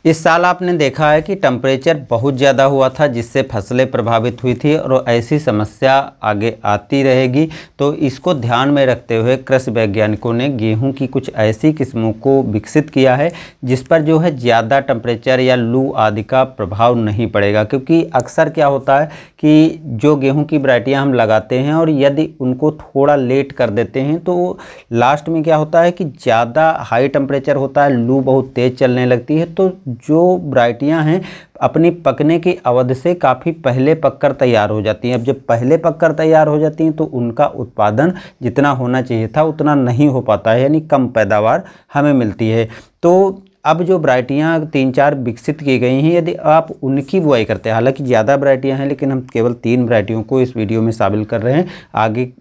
इस साल आपने देखा है कि टेम्परेचर बहुत ज़्यादा हुआ था, जिससे फसलें प्रभावित हुई थी और ऐसी समस्या आगे आती रहेगी। तो इसको ध्यान में रखते हुए कृषि वैज्ञानिकों ने गेहूं की कुछ ऐसी किस्मों को विकसित किया है जिस पर जो है ज़्यादा टेम्परेचर या लू आदि का प्रभाव नहीं पड़ेगा। क्योंकि अक्सर क्या होता है कि जो गेहूँ की वैरायटियाँ हम लगाते हैं और यदि उनको थोड़ा लेट कर देते हैं तो लास्ट में क्या होता है कि ज़्यादा हाई टेम्परेचर होता है, लू बहुत तेज़ चलने लगती है, तो जो वैरायटियां हैं अपनी पकने की अवधि से काफ़ी पहले पककर तैयार हो जाती हैं। अब जब पहले पककर तैयार हो जाती हैं तो उनका उत्पादन जितना होना चाहिए था उतना नहीं हो पाता है, यानी कम पैदावार हमें मिलती है। तो अब जो वैरायटियाँ 3-4 विकसित की गई हैं, यदि आप उनकी बुआई करते हैं, हालांकि ज़्यादा वैरायटियाँ हैं लेकिन हम केवल 3 वैरायटियों को इस वीडियो में शामिल कर रहे हैं, आगे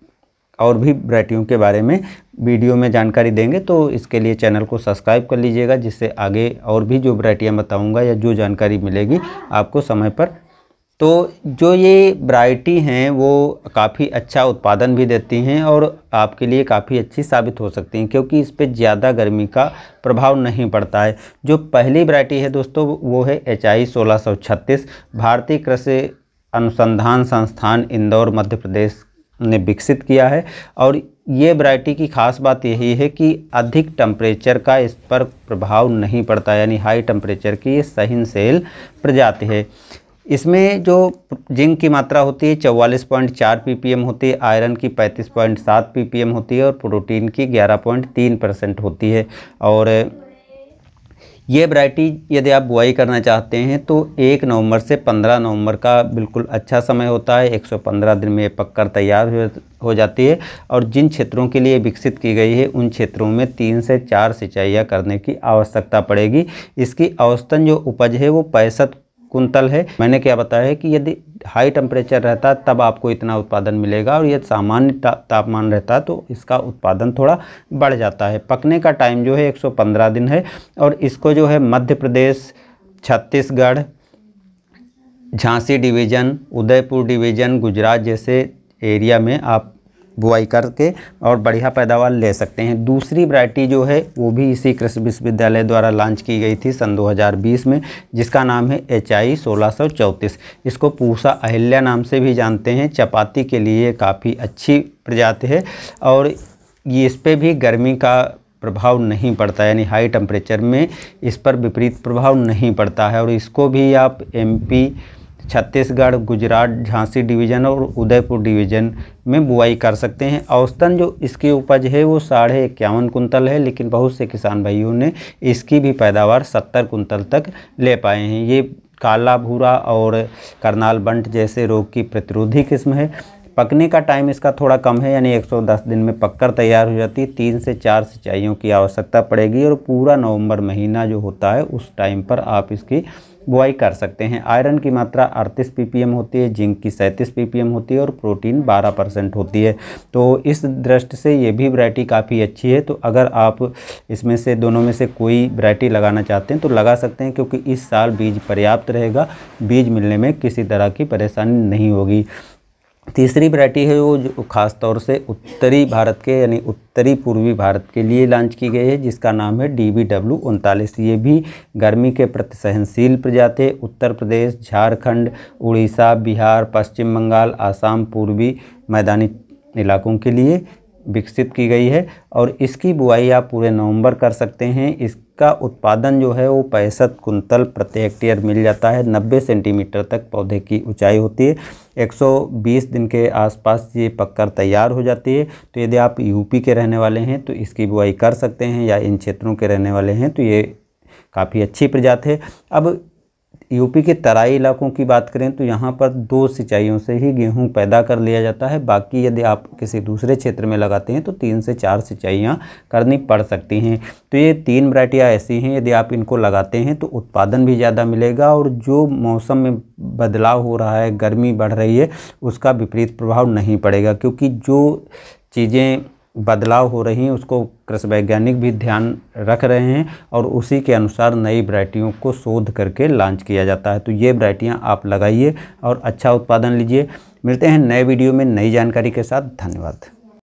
और भी वैरायटियों के बारे में वीडियो में जानकारी देंगे, तो इसके लिए चैनल को सब्सक्राइब कर लीजिएगा, जिससे आगे और भी जो वैरायटियाँ बताऊंगा या जो जानकारी मिलेगी आपको समय पर। तो जो ये वैरायटी हैं वो काफ़ी अच्छा उत्पादन भी देती हैं और आपके लिए काफ़ी अच्छी साबित हो सकती हैं, क्योंकि इस पर ज़्यादा गर्मी का प्रभाव नहीं पड़ता है। जो पहली वैरायटी है दोस्तों वो है HI 1636, भारतीय कृषि अनुसंधान संस्थान इंदौर मध्य प्रदेश ने विकसित किया है। और ये वैरायटी की खास बात यही है कि अधिक टेम्परेचर का इस पर प्रभाव नहीं पड़ता, यानी हाई टेम्परेचर की ये सहनशील प्रजाति है। इसमें जो जिंक की मात्रा होती है 44.4 ppm होती है, आयरन की 35.7 ppm होती है और प्रोटीन की 11.3% होती है। और ये वैरायटी यदि आप बुआई करना चाहते हैं तो 1 नवंबर से 15 नवंबर का बिल्कुल अच्छा समय होता है। 115 दिन में ये पककर तैयार हो जाती है। और जिन क्षेत्रों के लिए विकसित की गई है उन क्षेत्रों में 3 से 4 सिंचाइयाँ करने की आवश्यकता पड़ेगी। इसकी औसतन जो उपज है वो 65 कुंतल है। मैंने क्या बताया है कि यदि हाई टेम्परेचर रहता है तब आपको इतना उत्पादन मिलेगा, और यदि सामान्य तापमान रहता है तो इसका उत्पादन थोड़ा बढ़ जाता है। पकने का टाइम जो है 115 दिन है। और इसको जो है मध्य प्रदेश, छत्तीसगढ़, झांसी डिवीज़न, उदयपुर डिवीज़न, गुजरात जैसे एरिया में आप बुआई करके और बढ़िया पैदावार ले सकते हैं। दूसरी वैरायटी जो है वो भी इसी कृषि विश्वविद्यालय द्वारा लॉन्च की गई थी सन 2020 में, जिसका नाम है HI 1634। इसको पूसा अहिल्या नाम से भी जानते हैं। चपाती के लिए काफ़ी अच्छी प्रजाति है और ये इस पर भी गर्मी का प्रभाव नहीं पड़ता, यानी हाई टेम्परेचर में इस पर विपरीत प्रभाव नहीं पड़ता है। और इसको भी आप MP, छत्तीसगढ़, गुजरात, झांसी डिवीज़न और उदयपुर डिवीज़न में बुआई कर सकते हैं। औसतन जो इसकी उपज है वो 51.5 कुंतल है, लेकिन बहुत से किसान भाइयों ने इसकी भी पैदावार 70 कुंतल तक ले पाए हैं। ये काला भूरा और करनाल बंट जैसे रोग की प्रतिरोधी किस्म है। पकने का टाइम इसका थोड़ा कम है, यानी 110 दिन में पककर तैयार हो जाती है। 3 से 4 सिंचाइयों की आवश्यकता पड़ेगी और पूरा नवंबर महीना जो होता है उस टाइम पर आप इसकी बुआई कर सकते हैं। आयरन की मात्रा 38 ppm होती है, जिंक की 37 ppm होती है और प्रोटीन 12% होती है। तो इस दृष्टि से ये भी वैरायटी काफ़ी अच्छी है। तो अगर आप इसमें से दोनों में से कोई वैरायटी लगाना चाहते हैं तो लगा सकते हैं, क्योंकि इस साल बीज पर्याप्त रहेगा, बीज मिलने में किसी तरह की परेशानी नहीं होगी। तीसरी वैरायटी है वो जो खास तौर से उत्तरी भारत के यानी उत्तरी पूर्वी भारत के लिए लॉन्च की गई है, जिसका नाम है DBW 39। ये भी गर्मी के प्रति सहनशील प्रजाति है। उत्तर प्रदेश, झारखंड, उड़ीसा, बिहार, पश्चिम बंगाल, आसाम, पूर्वी मैदानी इलाकों के लिए विकसित की गई है। और इसकी बुआई आप पूरे नवंबर कर सकते हैं। इसका उत्पादन जो है वो 65 कुंतल प्रति हेक्टेयर मिल जाता है। 90 सेंटीमीटर तक पौधे की ऊंचाई होती है। 120 दिन के आसपास ये पककर तैयार हो जाती है। तो यदि आप UP के रहने वाले हैं तो इसकी बुआई कर सकते हैं, या इन क्षेत्रों के रहने वाले हैं तो ये काफ़ी अच्छी प्रजाति है। अब UP के तराई इलाकों की बात करें तो यहाँ पर 2 सिंचाइयों से ही गेहूँ पैदा कर लिया जाता है। बाकी यदि आप किसी दूसरे क्षेत्र में लगाते हैं तो 3 से 4 सिंचाइयाँ करनी पड़ सकती हैं। तो ये 3 वैरायटियाँ ऐसी हैं, यदि आप इनको लगाते हैं तो उत्पादन भी ज़्यादा मिलेगा और जो मौसम में बदलाव हो रहा है, गर्मी बढ़ रही है, उसका विपरीत प्रभाव नहीं पड़ेगा। क्योंकि जो चीज़ें बदलाव हो रही हैं उसको कृषि वैज्ञानिक भी ध्यान रख रहे हैं और उसी के अनुसार नई वैरायटियों को शोध करके लॉन्च किया जाता है। तो ये वैरायटियाँ आप लगाइए और अच्छा उत्पादन लीजिए। मिलते हैं नए वीडियो में नई जानकारी के साथ। धन्यवाद।